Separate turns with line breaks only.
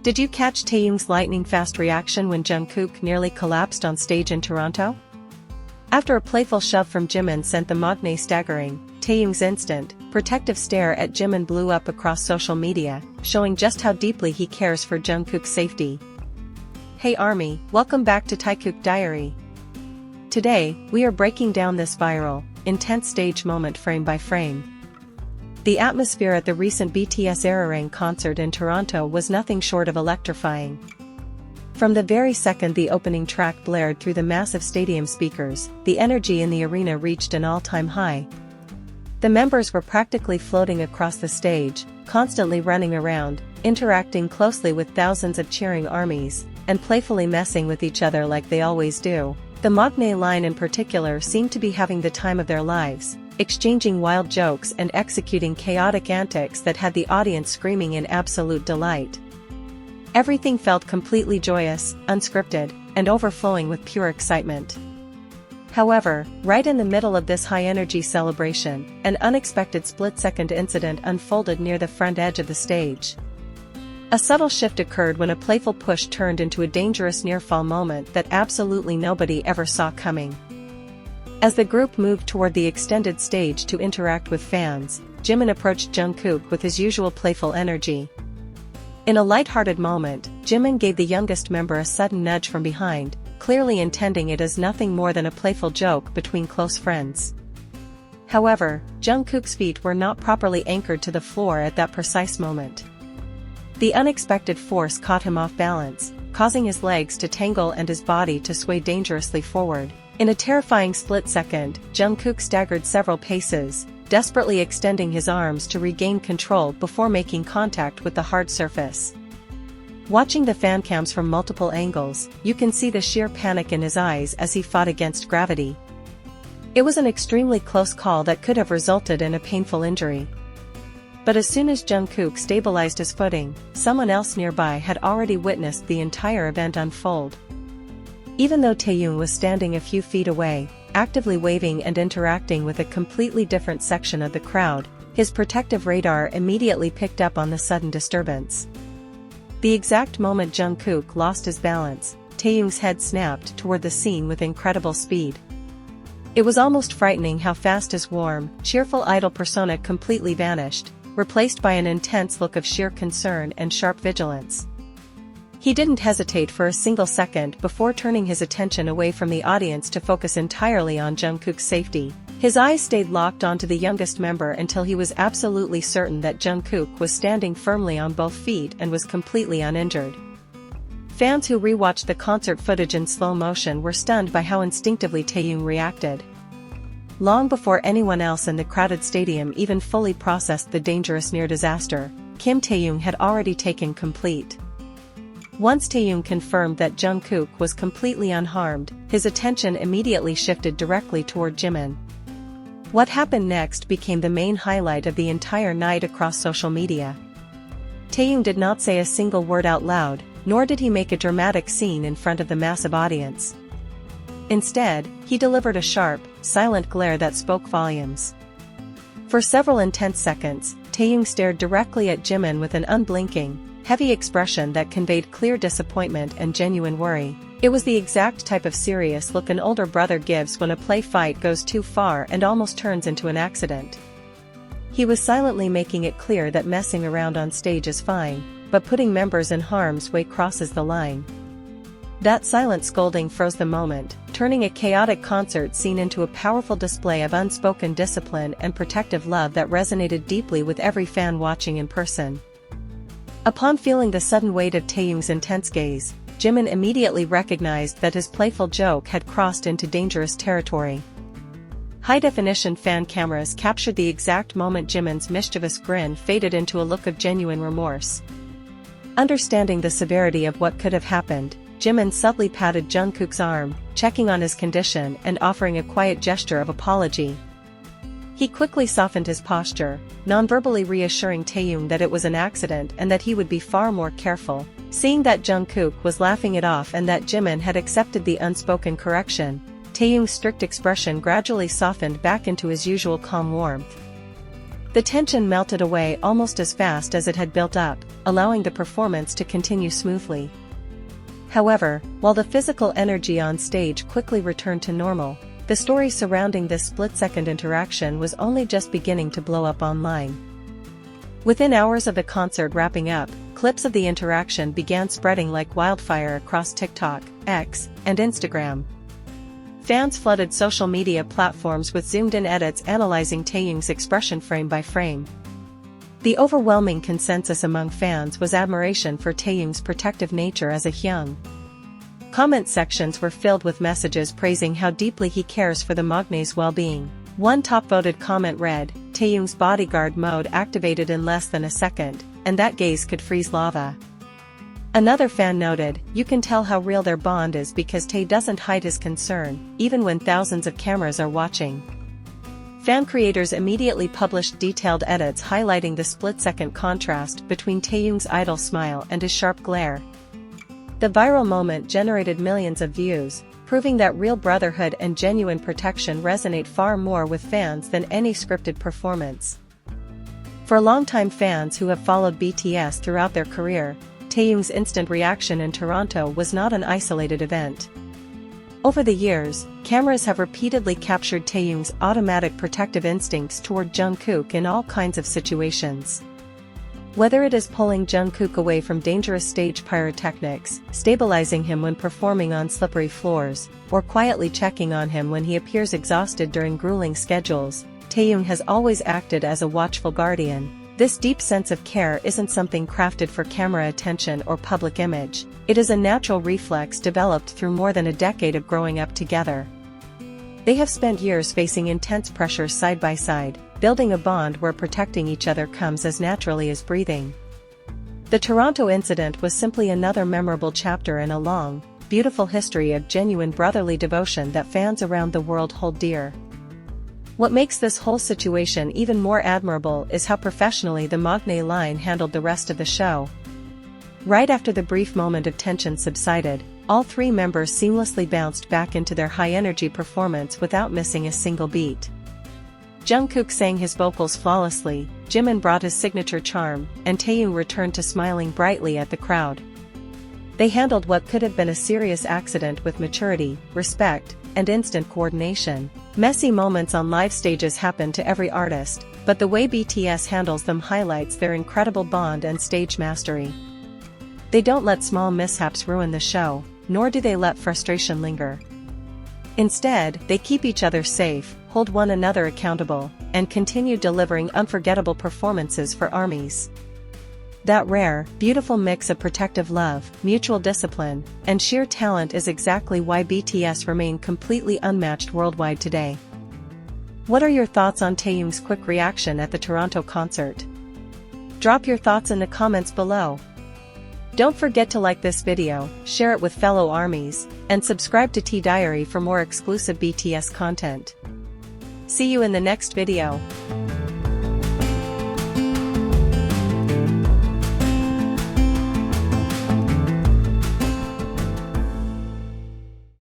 Did you catch Taehyung's lightning-fast reaction when Jungkook nearly collapsed on stage in Toronto? After a playful shove from Jimin sent the maknae staggering, Taehyung's instant, protective stare at Jimin blew up across social media, showing just how deeply he cares for Jungkook's safety. Hey ARMY, welcome back to Taekook Diary. Today, we are breaking down this viral, intense stage moment frame by frame. The atmosphere at the recent BTS Arirang concert in Toronto was nothing short of electrifying. From the very second the opening track blared through the massive stadium speakers, the energy in the arena reached an all-time high. The members were practically floating across the stage, constantly running around, interacting closely with thousands of cheering armies, and playfully messing with each other like they always do. The maknae line in particular seemed to be having the time of their lives, exchanging wild jokes and executing chaotic antics that had the audience screaming in absolute delight. Everything felt completely joyous, unscripted, and overflowing with pure excitement. However, right in the middle of this high-energy celebration, an unexpected split-second incident unfolded near the front edge of the stage. A subtle shift occurred when a playful push turned into a dangerous near-fall moment that absolutely nobody ever saw coming. As the group moved toward the extended stage to interact with fans, Jimin approached Jungkook with his usual playful energy. In a light-hearted moment, Jimin gave the youngest member a sudden nudge from behind, clearly intending it as nothing more than a playful joke between close friends. However, Jungkook's feet were not properly anchored to the floor at that precise moment. The unexpected force caught him off balance, causing his legs to tangle and his body to sway dangerously forward. In a terrifying split second, Jungkook staggered several paces, desperately extending his arms to regain control before making contact with the hard surface. Watching the fan cams from multiple angles, you can see the sheer panic in his eyes as he fought against gravity. It was an extremely close call that could have resulted in a painful injury. But as soon as Jungkook stabilized his footing, someone else nearby had already witnessed the entire event unfold. Even though Taehyung was standing a few feet away, actively waving and interacting with a completely different section of the crowd, his protective radar immediately picked up on the sudden disturbance. The exact moment Jungkook lost his balance, Taehyung's head snapped toward the scene with incredible speed. It was almost frightening how fast his warm, cheerful idol persona completely vanished, replaced by an intense look of sheer concern and sharp vigilance. He didn't hesitate for a single second before turning his attention away from the audience to focus entirely on Jungkook's safety. His eyes stayed locked onto the youngest member until he was absolutely certain that Jungkook was standing firmly on both feet and was completely uninjured. Fans who rewatched the concert footage in slow motion were stunned by how instinctively Taehyung reacted. Long before anyone else in the crowded stadium even fully processed the dangerous near-disaster, Taehyung had already taken complete. Once Taehyung confirmed that Jungkook was completely unharmed, his attention immediately shifted directly toward Jimin. What happened next became the main highlight of the entire night across social media. Taehyung did not say a single word out loud, nor did he make a dramatic scene in front of the massive audience. Instead, he delivered a sharp, silent glare that spoke volumes. For several intense seconds, Taehyung stared directly at Jimin with an unblinking, heavy expression that conveyed clear disappointment and genuine worry. It was the exact type of serious look an older brother gives when a play fight goes too far and almost turns into an accident. He was silently making it clear that messing around on stage is fine, but putting members in harm's way crosses the line. That silent scolding froze the moment, turning a chaotic concert scene into a powerful display of unspoken discipline and protective love that resonated deeply with every fan watching in person. Upon feeling the sudden weight of Taehyung's intense gaze, Jimin immediately recognized that his playful joke had crossed into dangerous territory. High-definition fan cameras captured the exact moment Jimin's mischievous grin faded into a look of genuine remorse. Understanding the severity of what could have happened, Jimin subtly patted Jungkook's arm, checking on his condition and offering a quiet gesture of apology. He quickly softened his posture, non-verbally reassuring Taehyung that it was an accident and that he would be far more careful. Seeing that Jungkook was laughing it off and that Jimin had accepted the unspoken correction, Taehyung's strict expression gradually softened back into his usual calm warmth. The tension melted away almost as fast as it had built up, allowing the performance to continue smoothly. However, while the physical energy on stage quickly returned to normal, the story surrounding this split-second interaction was only just beginning to blow up online. Within hours of the concert wrapping up, clips of the interaction began spreading like wildfire across TikTok, X, and Instagram. Fans flooded social media platforms with zoomed-in edits analyzing Taehyung's expression frame by frame. The overwhelming consensus among fans was admiration for Taehyung's protective nature as a hyung. Comment sections were filled with messages praising how deeply he cares for the maknae's well-being. One top-voted comment read, "Taehyung's bodyguard mode activated in less than a second, and that gaze could freeze lava." Another fan noted, "You can tell how real their bond is because Tae doesn't hide his concern, even when thousands of cameras are watching." Fan creators immediately published detailed edits highlighting the split-second contrast between Taehyung's idle smile and his sharp glare. The viral moment generated millions of views, proving that real brotherhood and genuine protection resonate far more with fans than any scripted performance. For longtime fans who have followed BTS throughout their career, Taehyung's instant reaction in Toronto was not an isolated event. Over the years, cameras have repeatedly captured Taehyung's automatic protective instincts toward Jungkook in all kinds of situations. Whether it is pulling Jungkook away from dangerous stage pyrotechnics, stabilizing him when performing on slippery floors, or quietly checking on him when he appears exhausted during grueling schedules, Taehyung has always acted as a watchful guardian. This deep sense of care isn't something crafted for camera attention or public image, it is a natural reflex developed through more than a decade of growing up together. They have spent years facing intense pressure side by side, building a bond where protecting each other comes as naturally as breathing. The Toronto incident was simply another memorable chapter in a long, beautiful history of genuine brotherly devotion that fans around the world hold dear. What makes this whole situation even more admirable is how professionally the maknae line handled the rest of the show. Right after the brief moment of tension subsided, all three members seamlessly bounced back into their high-energy performance without missing a single beat. Jungkook sang his vocals flawlessly, Jimin brought his signature charm, and Taehyung returned to smiling brightly at the crowd. They handled what could have been a serious accident with maturity, respect, and instant coordination. Messy moments on live stages happen to every artist, but the way BTS handles them highlights their incredible bond and stage mastery. They don't let small mishaps ruin the show, nor do they let frustration linger. Instead, they keep each other safe, hold one another accountable, and continue delivering unforgettable performances for ARMYs. That rare, beautiful mix of protective love, mutual discipline, and sheer talent is exactly why BTS remain completely unmatched worldwide today. What are your thoughts on Taehyung's quick reaction at the Toronto concert? Drop your thoughts in the comments below. Don't forget to like this video, share it with fellow ARMYs, and subscribe to T Diary for more exclusive BTS content. See you in the next video.